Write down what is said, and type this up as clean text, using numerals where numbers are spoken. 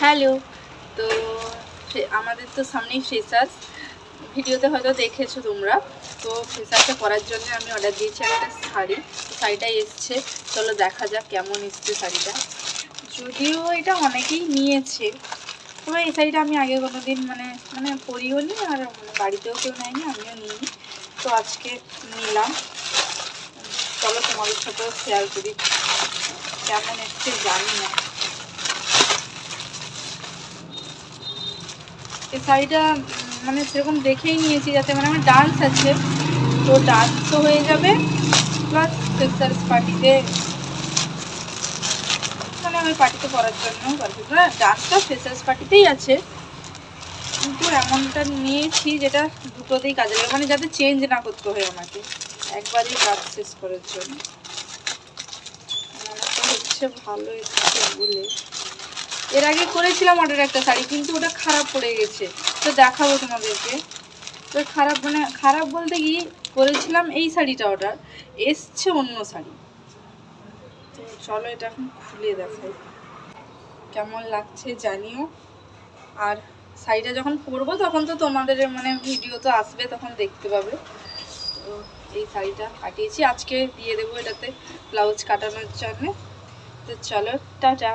Hello. তো আমাদের তো সামনেই ফ্রেশার্স, ভিডিওতে হয়তো দেখেছো তোমরা। তো ফ্রেশার্সটা করার জন্য আমি অর্ডার দিয়েছি একটা শাড়ি। শাড়িটা এসছে, চলো দেখা যাক কেমন এসছে শাড়িটা। যদিও এটা অনেকেই নিয়েছে, তবে এই শাড়িটা আমি আগে কোনো দিন মানে পরিও নি, আর বাড়িতেও কেউ নেয়নি, আমিও নিইনি। তো আজকে নিলাম, চলো তোমাদের সাথেও শেয়ার করি কেমন এসছে। জানি না, এই শাড়িটা মানে সেরকম দেখেই নিয়েছি যাতে আমার ডান্স আছে, তো ডান্সও হয়ে যাবে, প্লাস ফ্রেশার্স পার্টিতে আমি পার্টিতে পরার জন্য পারফেক্ট। ডান্সটা ফ্রেশার্স পার্টিতেই আছে, কিন্তু এমনটা নিয়েছি যেটা দুটোতেই কাজে লাগে, যাতে চেঞ্জ না করতে হয় আমাকে, একবারেই কাজ শেষ করার জন্য। মনে তো হচ্ছে ভালো এসছে বলে। এর আগে করেছিলাম অর্ডার একটা শাড়ি, কিন্তু ওটা খারাপ পড়ে গেছে, তো দেখাবো তোমাদেরকে। তো খারাপ বলতে কি, করেছিলাম এই শাড়িটা অর্ডার, এসছে অন্য শাড়ি। তো চলো এটা এখন খুলে দেখাই কেমন লাগছে জানিও। আর শাড়িটা যখন পরবো তখন তো তোমাদের ভিডিও তো আসবে, তখন দেখতে পাবে। তো এই শাড়িটা কাটিয়েছি, আজকে দিয়ে দেবো এটাতে ব্লাউজ কাটানোর জন্য। তো চলো টাটা।